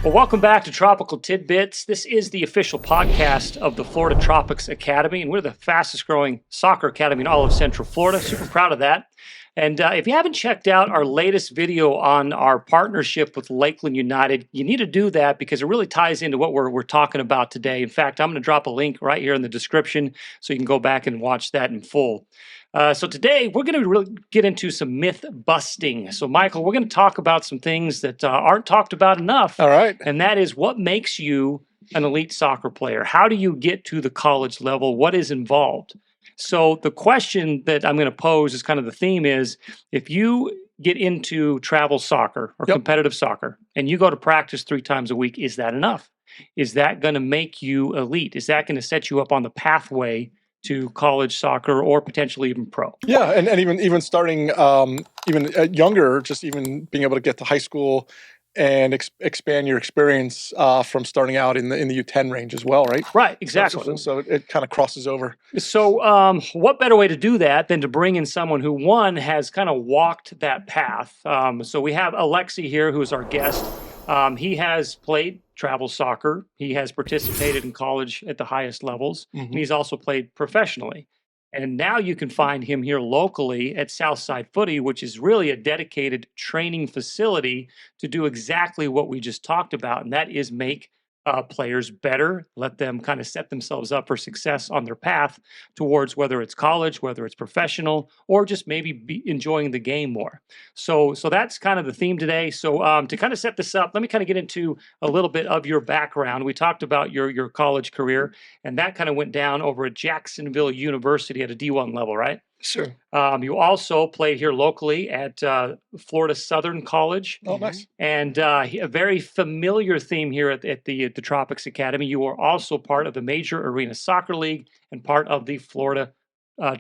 Well, welcome back to Tropical Tidbits. This is the official podcast of the Florida Tropics Academy, and we're the fastest growing soccer academy in all of Central Florida. Super proud of that. And if you haven't checked out our latest video on our partnership with Lakeland United, you need to do that because it really ties into what we're talking about today. In fact, I'm going to drop a link right here in the description so you can go back and watch that in full. So today we're going to really get into some myth busting. So Michael, we're going to talk about some things that aren't talked about enough. All right. And that is what makes you an elite soccer player. How do you get to the college level? What is involved? So the question that I'm going to pose is kind of the theme is if you get into travel soccer or competitive soccer and you go to practice 3 times a week, is that enough? Is that going to make you elite? Is that going to set you up on the pathway to college soccer or potentially even pro? Yeah, and even starting even younger, just even being able to get to high school and expand your experience from starting out in the U10 range as well, right? Right, exactly. So it kind of crosses over. So what better way to do that than to bring in someone who, one, has kind of walked that path. So we have Alexi here, who is our guest. He has played travel soccer. He has participated in college at the highest levels. Mm-hmm. And he's also played professionally. And now you can find him here locally at Southside Footy, which is really a dedicated training facility to do exactly what we just talked about. And that is make players better, let them kind of set themselves up for success on their path towards whether it's college, whether it's professional, or just maybe be enjoying the game more. So that's kind of the theme today. So to kind of set this up, let me kind of get into a little bit of your background. We talked about your college career, and that kind of went down over at Jacksonville University at a D1 level, right? Sure. You also played here locally at Florida Southern College. Oh, nice. And a very familiar theme here at the Tropics Academy. You are also part of the Major Arena Soccer League and part of the Florida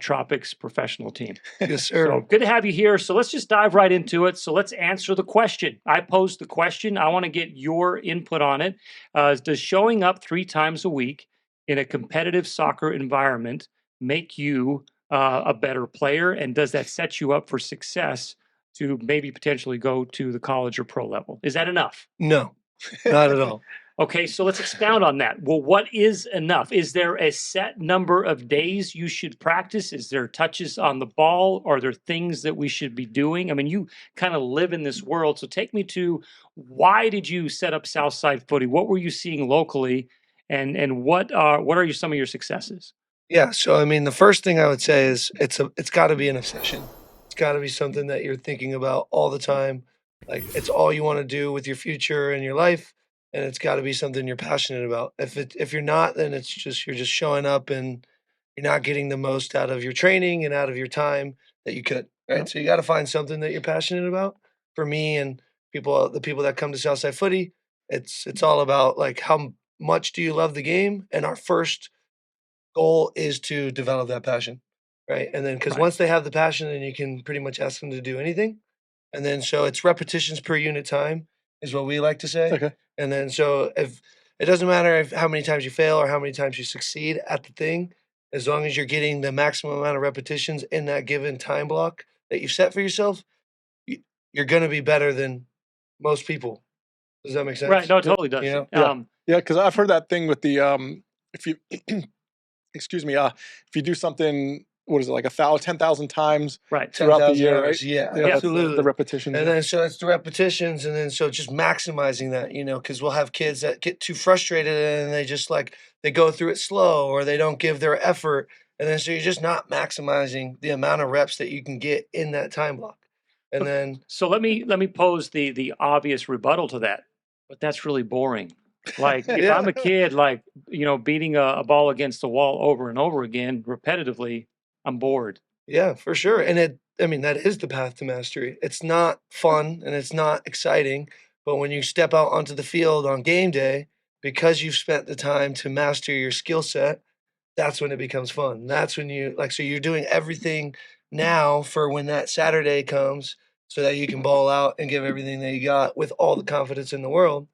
Tropics professional team. Yes, sir. So good to have you here. So let's just dive right into it. So let's answer the question. I posed the question. I want to get your input on it. Does showing up 3 times a week in a competitive soccer environment make you a better player, and does that set you up for success to maybe potentially go to the college or pro level? Is that enough? No, not at all. Okay, so let's expound on that. Well, what is enough? Is there a set number of days you should practice? Is there touches on the ball? Are there things that we should be doing? I mean, you kind of live in this world, so take me to why did you set up Southside Footy? What were you seeing locally, and what are some of your successes? Yeah, so I mean, the first thing I would say is it's got to be an obsession. It's got to be something that you're thinking about all the time. Like it's all you want to do with your future and your life, and it's got to be something you're passionate about. If you're not, then you're just showing up and you're not getting the most out of your training and out of your time that you could. Right, so you got to find something that you're passionate about. For me and the people that come to Southside Footy, it's all about like how much do you love the game, and our first goal is to develop that passion, right? And then because once they have the passion, then you can pretty much ask them to do anything. And then so it's repetitions per unit time is what we like to say. Okay. And then so if it doesn't matter how many times you fail or how many times you succeed at the thing, as long as you're getting the maximum amount of repetitions in that given time block that you've set for yourself, you're going to be better than most people. Does that make sense? Right. No, it totally does. You know? Yeah, because I've heard that thing with the if you excuse me, if you do something, what is it, like 10,000 times right throughout the year, hours, right? Yeah, absolutely. The repetitions. And then so it's the repetitions, and then so just maximizing that, because we'll have kids that get too frustrated and they just they go through it slow or they don't give their effort. And then so you're just not maximizing the amount of reps that you can get in that time block. And then so let me pose the obvious rebuttal to that. But that's really boring. Like if I'm a kid, beating a ball against the wall over and over again repetitively, I'm bored. Yeah, for sure. And that is the path to mastery. It's not fun and it's not exciting, but when you step out onto the field on game day, because you've spent the time to master your skill set, that's when it becomes fun. That's when so you're doing everything now for when that Saturday comes so that you can ball out and give everything that you got with all the confidence in the world.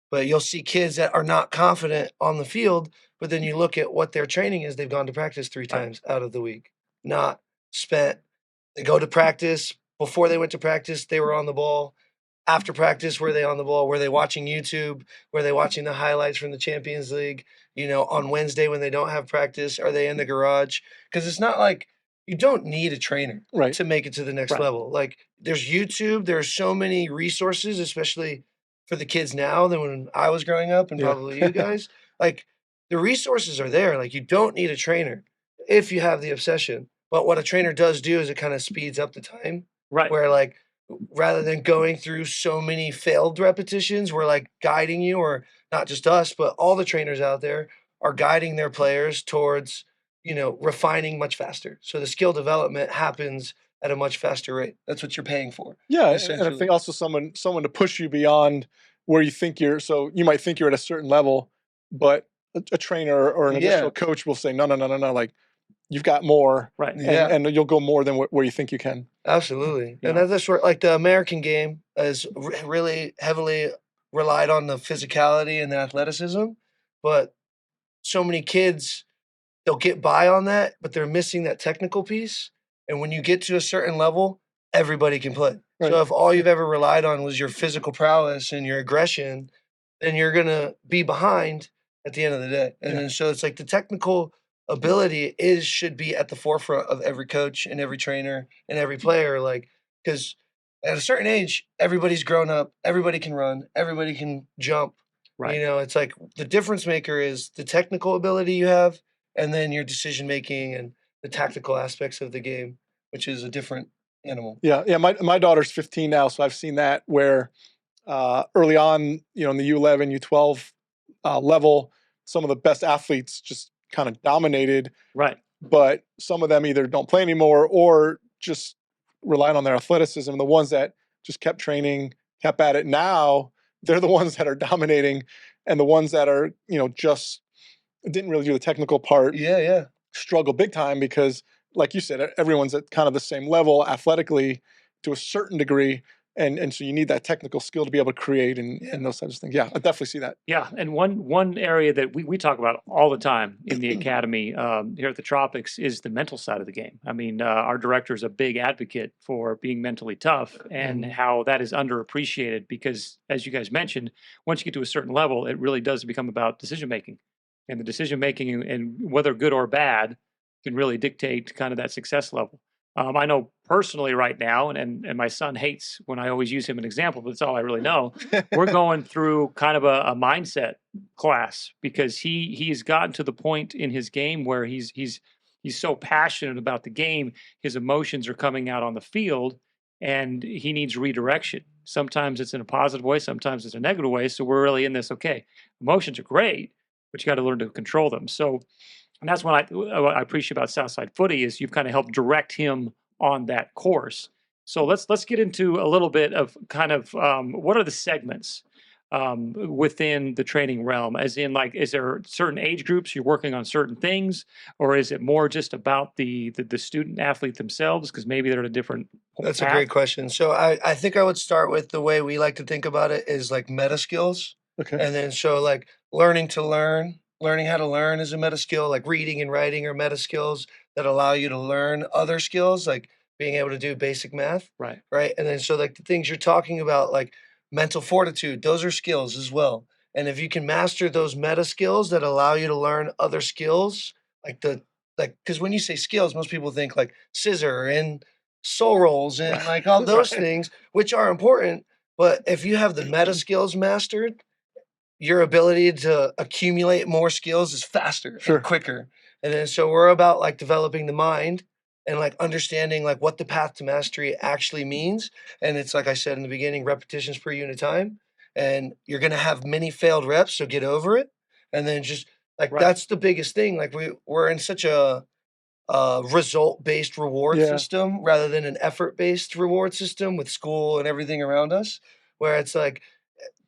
But you'll see kids that are not confident on the field, but then you look at what their training is. They've gone to practice 3 times out of the week, not spent. They go to practice. Before they went to practice, they were on the ball. after practice, were they on the ball? Were they watching YouTube? Were they watching the highlights from the Champions League? You know, on Wednesday when they don't have practice, are they in the garage? Because it's not like you don't need a trainer Right. to make it to the next Right. level. Like there's YouTube, there's so many resources, especially for the kids now than when I was growing up and Yeah. probably you guys. Like the resources are there. Like you don't need a trainer if you have the obsession. But what a trainer does do is it kind of speeds up the time Right. where like rather than going through so many failed repetitions, we're like guiding you, or not just us, but all the trainers out there are guiding their players towards, you know, refining much faster. So the skill development happens at a much faster rate. That's what you're paying for. Yeah, and I Essentially. think also someone to push you beyond where you think you're. So you might think you're at a certain level, but a trainer or an Yeah. additional coach will say, no, like you've got more, Right. Yeah. and you'll go more than where you think you can. Absolutely. Yeah. And that's where like the American game is really heavily relied on the physicality and the athleticism, but so many kids, they'll get by on that, but they're missing that technical piece. And when you get to a certain level, everybody can play. Right. So if all you've ever relied on was your physical prowess and your aggression, then you're going to be behind at the end of the day. And Yeah. then so it's like the technical ability should be at the forefront of every coach and every trainer and every player. Like, because at a certain age, everybody's grown up, everybody can run, everybody can jump. Right. You know, it's like the difference maker is the technical ability you have, and then your decision making and the tactical aspects of the game, which is a different animal. Yeah. My daughter's 15 now, so I've seen that where early on, you know, in the U11, U12 level, some of the best athletes just kind of dominated, Right. but some of them either don't play anymore or just relied on their athleticism. The ones that just kept training, kept at it, now they're the ones that are dominating, and the ones that are, you know, just didn't really do the technical part Yeah. struggle big time because, like you said, everyone's at kind of the same level athletically to a certain degree. And so you need that technical skill to be able to create and those types of things. Yeah, I definitely see that. Yeah, and one area that we talk about all the time in the academy here at the Tropics is the mental side of the game. I mean, our director is a big advocate for being mentally tough and how that is underappreciated because, as you guys mentioned, once you get to a certain level, it really does become about decision making, and the decision making and whether good or bad can really dictate kind of that success level. I know personally right now, and my son hates when I always use him as an example, but it's all I really know. We're going through kind of a mindset class because he's gotten to the point in his game where he's so passionate about the game, his emotions are coming out on the field, and he needs redirection. Sometimes it's in a positive way, sometimes it's a negative way. So we're really in this. Okay, emotions are great, but you got to learn to control them. So. And that's what I appreciate about Southside Footy is you've kind of helped direct him on that course. So let's get into a little bit of kind of what are the segments within the training realm? As in, like, is there certain age groups you're working on certain things, or is it more just about the student athlete themselves? Because maybe they're at a different. That's path. a great question. So I think I would start with the way we like to think about it is like meta skills. Okay. And then so like learning to learn. Learning how to learn is a meta skill, like reading and writing are meta skills that allow you to learn other skills, like being able to do basic math. Right. Right. And then so like the things you're talking about, like mental fortitude, those are skills as well. And if you can master those meta skills that allow you to learn other skills, because when you say skills, most people think like scissor and soul rolls and like all those things, which are important. But if you have the meta skills mastered, your ability to accumulate more skills is faster Sure. and quicker. And then so we're about like developing the mind and like understanding like what the path to mastery actually means. And it's like I said in the beginning, repetitions per unit time. And you're gonna have many failed reps, so get over it. And then just like that's the biggest thing. Like we're in such a result-based reward system rather than an effort-based reward system with school and everything around us, where it's like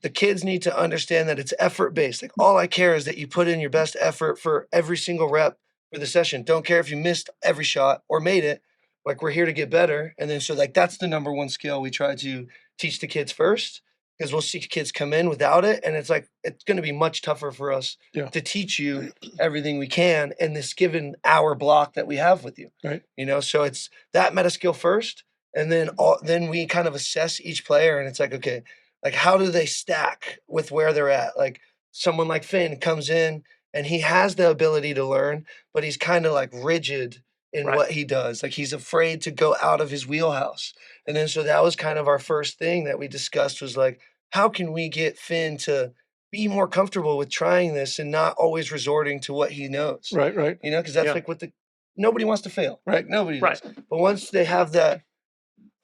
the kids need to understand that it's effort-based. Like all I care is that you put in your best effort for every single rep for the session. Don't care if you missed every shot or made it. Like we're here to get better. And then so like that's the number one skill we try to teach the kids first, because we'll see kids come in without it. And it's like, it's going to be much tougher for us to teach you everything we can in this given hour block that we have with you. Right. You know, so it's that meta skill first. And then we kind of assess each player, and it's like, okay, like how do they stack with where they're at? Like someone like Finn comes in and he has the ability to learn, but he's kind of like rigid in Right. what he does. Like he's afraid to go out of his wheelhouse. And then so that was kind of our first thing that we discussed was like, how can we get Finn to be more comfortable with trying this and not always resorting to what he knows? Right. You know, because that's Yeah. like nobody wants to fail. Right. Like, nobody Right. does. But once they have that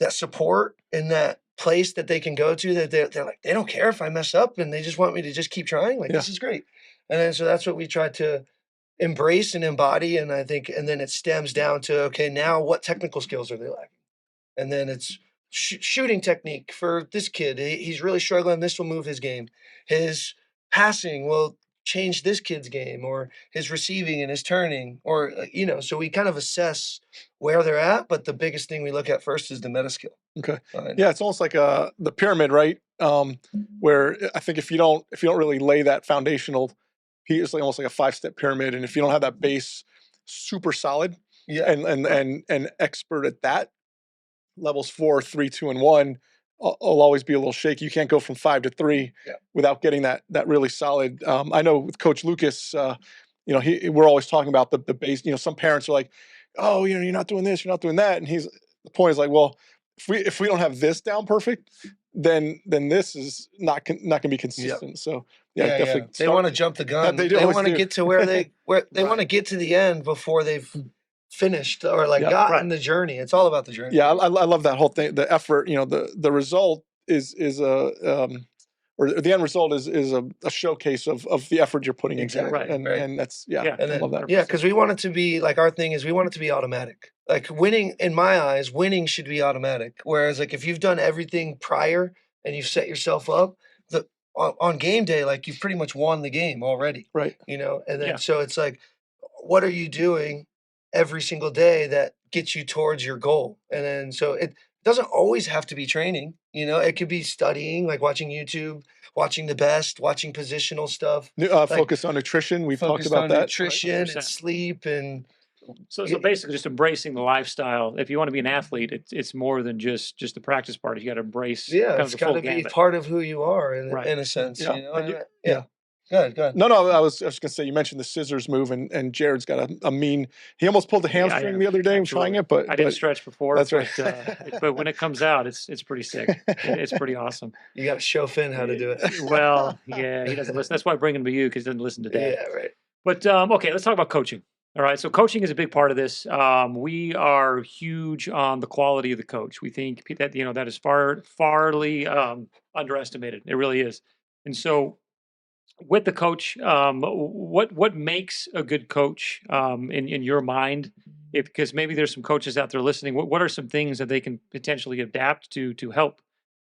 support and that place that they can go to, that they're like, they don't care if I mess up and they just want me to just keep trying. Like, Yeah. this is great. And then so that's what we try to embrace and embody. And I think, and then it stems down to, okay, now what technical skills are they lacking? And then it's shooting technique for this kid. He's really struggling. This will move his game. His passing will change this kid's game, or his receiving and his turning, or, you know, so we kind of assess where they're at. But the biggest thing we look at first is the meta skill. Okay. Yeah, it's almost like the pyramid, right? Where I think if you don't really lay that foundational piece, it's like almost like a 5-step pyramid, and if you don't have that base super solid, Yeah. and expert at that, levels 4, 3, 2, and 1 will always be a little shaky. You can't go from 5 to 3 without getting that really solid. I know with Coach Lucas, you know, we're always talking about the base. You know, some parents are like, "Oh, you know, you're not doing this, you're not doing that," and the point is like, well, if we don't have this down perfect, then this is not going to be consistent. So definitely. They want to jump the gun. They They want to get to where they want Right. to get to the end before they've finished or like Yeah. gotten the journey. It's all about the journey. Yeah, I love that whole thing. The effort, you know, the result is or the end result is a showcase of the effort you're putting Exactly. into it. And that's Yeah. And I love that. Yeah, because we want it to be like, our thing is we want it to be automatic. Like winning, in my eyes, winning should be automatic. Whereas like if you've done everything prior and you've set yourself up, on game day, like you've pretty much won the game already. Right. You know, and then Yeah. so it's like, what are you doing every single day that gets you towards your goal? And then so it doesn't always have to be training. You know, it could be studying, like watching YouTube, watching the best, watching positional stuff. Focus on nutrition. We've talked Focused about on that. nutrition and 100%. sleep and So basically, just embracing the lifestyle. If you want to be an athlete, it's more than just the practice part. You got to embrace kind of it's the got full to be gamut. part of who you are Right. in a sense. Yeah. You know, And yeah. Go ahead. No, I was just gonna say, you mentioned the scissors move, and Jared's got a mean. He almost pulled the hamstring the other day trying it, but I didn't stretch before. That's right. But when it comes out, it's pretty sick. It's pretty awesome. You got to show Finn how to do it. Well, yeah, he doesn't listen. That's why I bring him to you, because he doesn't listen to Dad. Yeah, right. But okay, let's talk about coaching. All right, so coaching is a big part of this. We are huge on the quality of the coach. We think that that is farly underestimated. It really is. And so, with the coach, what makes a good coach in your mind? Because maybe there's some coaches out there listening. What are some things that they can potentially adapt to help,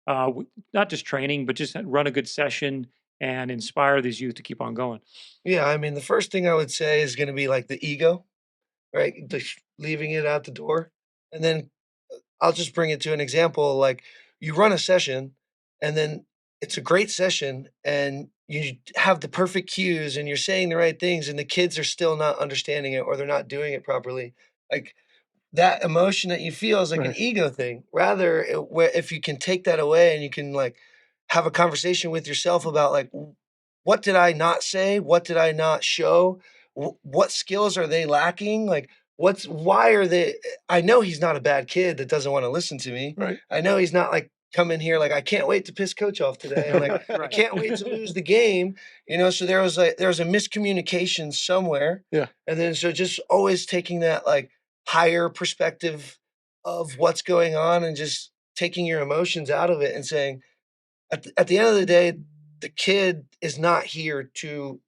not just training, but just run a good session and inspire these youth to keep on going? Yeah, I mean, the first thing I would say is going to be like the ego, right? Leaving it out the door. And then I'll just bring it to an example. Like you run a session and then it's a great session and you have the perfect cues and you're saying the right things and the kids are still not understanding it or they're not doing it properly. Like that emotion that you feel is like an Right. ego thing. Rather, where if you can take that away and you can like have a conversation with yourself about like, what did I not say? What did I not show? What skills are they lacking? Like, why are they? I know he's not a bad kid that doesn't want to listen to me. Right. I know he's not like coming here like, I can't wait to piss coach off today. And like, I Right. can't wait to lose the game. You know, so there was a miscommunication somewhere. Yeah. And then so just always taking that like higher perspective of what's going on and just taking your emotions out of it and saying, at the end of the day, the kid is not here to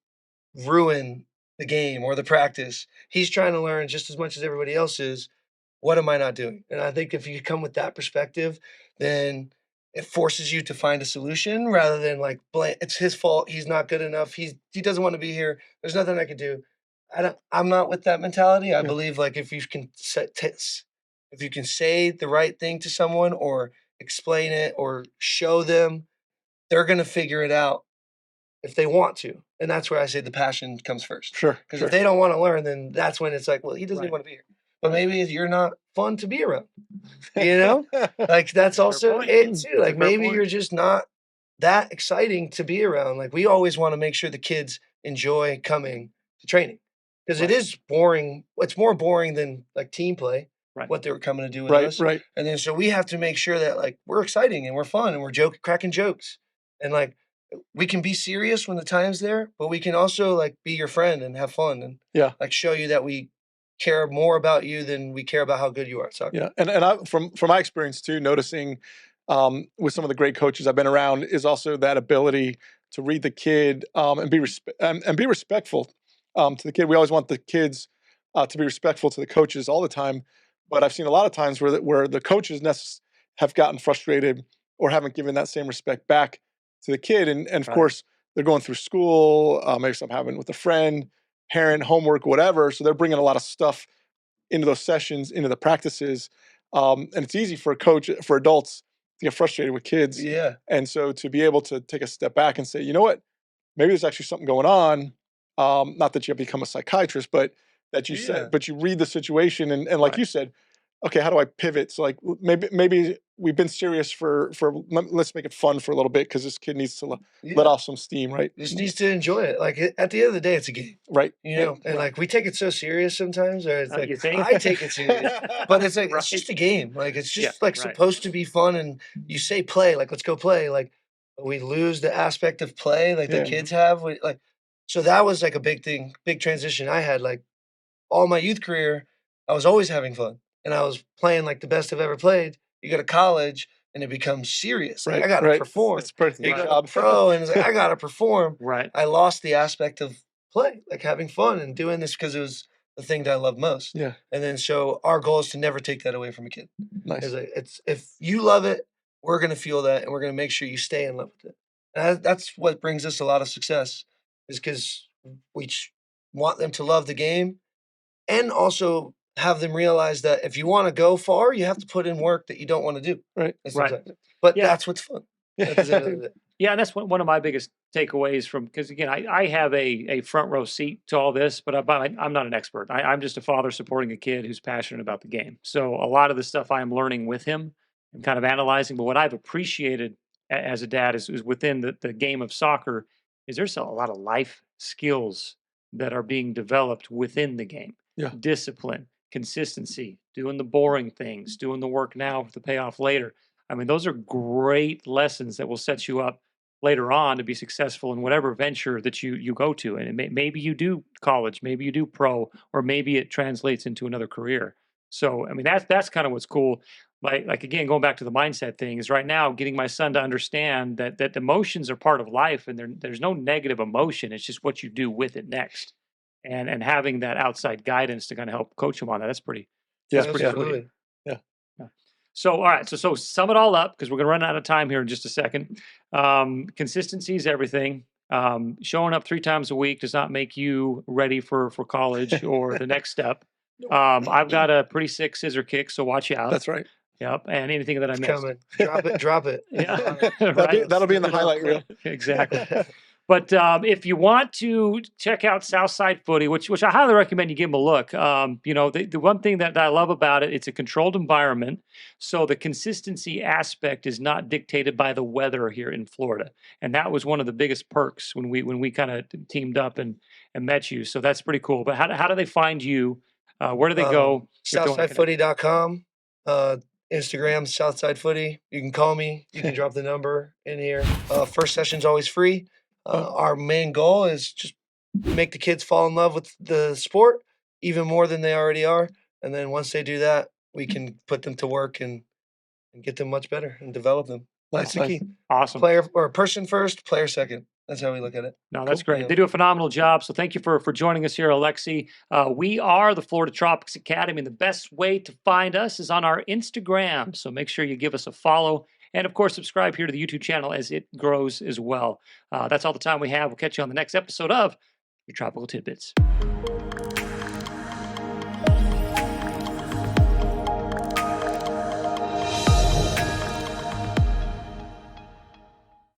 ruin the game or the practice. He's trying to learn just as much as everybody else is. What am I not doing? And I think if you come with that perspective, then it forces you to find a solution rather than like blame. It's his fault. He's not good enough. He doesn't want to be here. There's nothing I can do. I'm not with that mentality. I believe like if you can if you can say the right thing to someone or explain it or show them, they're going to figure it out if they want to. And that's where I say the passion comes first. Sure. Because if they don't want to learn, then that's when it's like, well, he doesn't even Right. want to be here. but maybe you're not fun to be around. You know, like that's also point. it That's too. a Like fair maybe point. you're just not that exciting to be around. Like we always want to make sure the kids enjoy coming to training because it Right. is boring. It's more boring than like team play. Right. What they were coming to do with Right, us, right. and then so we have to make sure that like we're exciting and we're fun and we're cracking jokes, and like we can be serious when the time's there, but we can also like be your friend and have fun and Yeah. like show you that we care more about you than we care about how good you are at soccer. Yeah, and from my experience too, noticing with some of the great coaches I've been around is also that ability to read the kid and be respectful to the kid. We always want the kids to be respectful to the coaches all the time, but I've seen a lot of times where the coaches have gotten frustrated or haven't given that same respect back to the kid, and of Right. course they're going through school, maybe something happened with a friend, parent, homework, whatever. So they're bringing a lot of stuff into those sessions, into the practices. And it's easy for adults to get frustrated with kids. Yeah. And so to be able to take a step back and say, you know what, maybe there's actually something going on. Not that you have to become a psychiatrist, but that you Yeah. said, but you read the situation and like Right. you said, okay, how do I pivot? So like maybe we've been serious for let's make it fun for a little bit because this kid needs to let off some steam, right? Just needs to enjoy it. Like at the end of the day, it's a game, Right. you know. And Right. like we take it so serious sometimes, or it's You like think? I take it serious, but it's like Right. it's just a game. Like it's just Yeah, like right. supposed to be fun, and you say play, like let's go play. Like we lose the aspect of play, like Yeah. the kids have. Like so that was like a big thing, big transition I had. Like all my youth career, I was always having fun, and I was playing like the best I've ever played. You go to college, and it becomes serious. Like Right. I gotta Right. perform. It's a big You go to job. pro, and it's like I gotta perform. Right. I lost the aspect of play, like having fun and doing this because it was the thing that I love most. Yeah. And then so our goal is to never take that away from a kid. Nice. It's if you love it, we're gonna feel that, and we're gonna make sure you stay in love with it. And that's what brings us a lot of success, is because we want them to love the game, and also have them realize that if you want to go far, you have to put in work that you don't want to do. Right. Sometimes. But Yeah. that's what's fun. At the end of the day. Yeah, and that's one of my biggest takeaways from, because again, I have a front row seat to all this, but I'm not an expert. I'm just a father supporting a kid who's passionate about the game. So a lot of the stuff I'm learning with him and kind of analyzing. But what I've appreciated as a dad is within the game of soccer is there's a lot of life skills that are being developed within the game. Yeah. Discipline, consistency, doing the boring things, doing the work now with the payoff later. I mean, those are great lessons that will set you up later on to be successful in whatever venture that you go to. And maybe you do college, maybe you do pro, or maybe it translates into another career. So, I mean, that's kind of what's cool. Like again, going back to the mindset thing is right now getting my son to understand that emotions are part of life, and there's no negative emotion. It's just what you do with it next. And having that outside guidance to kind of help coach him on that. That's pretty Yeah. pretty Absolutely. sweet. So, all right. So sum it all up because we're going to run out of time here in just a second. Consistency is everything. Showing up 3 times a week does not make you ready for college or the next step. I've got a pretty sick scissor kick, so watch out. That's right. Yep. And anything that I It's missed. coming. Drop it. Drop it. Yeah. That'll be in the highlight reel. Exactly. But if you want to check out Southside Footy, which I highly recommend you give them a look. You know, the one thing that I love about it, it's a controlled environment. So the consistency aspect is not dictated by the weather here in Florida. And that was one of the biggest perks when we kind of teamed up and met you. So that's pretty cool. But how do they find you? Where do they go? SouthsideFooty.com. Instagram, Southside Footy. You can call me. You can drop the number in here. First session's always free. Our main goal is just make the kids fall in love with the sport even more than they already are. And then once they do that, we can put them to work and get them much better and develop them. That's the key. Awesome. Player or person first, player second. That's how we look at it. No, that's Cool. great. Yeah. They do a phenomenal job. So thank you for joining us here, Alexi. We are the Florida Tropics Academy, and the best way to find us is on our Instagram. So make sure you give us a follow. And of course, subscribe here to the YouTube channel as it grows as well. That's all the time we have. We'll catch you on the next episode of Your Tropical Tidbits.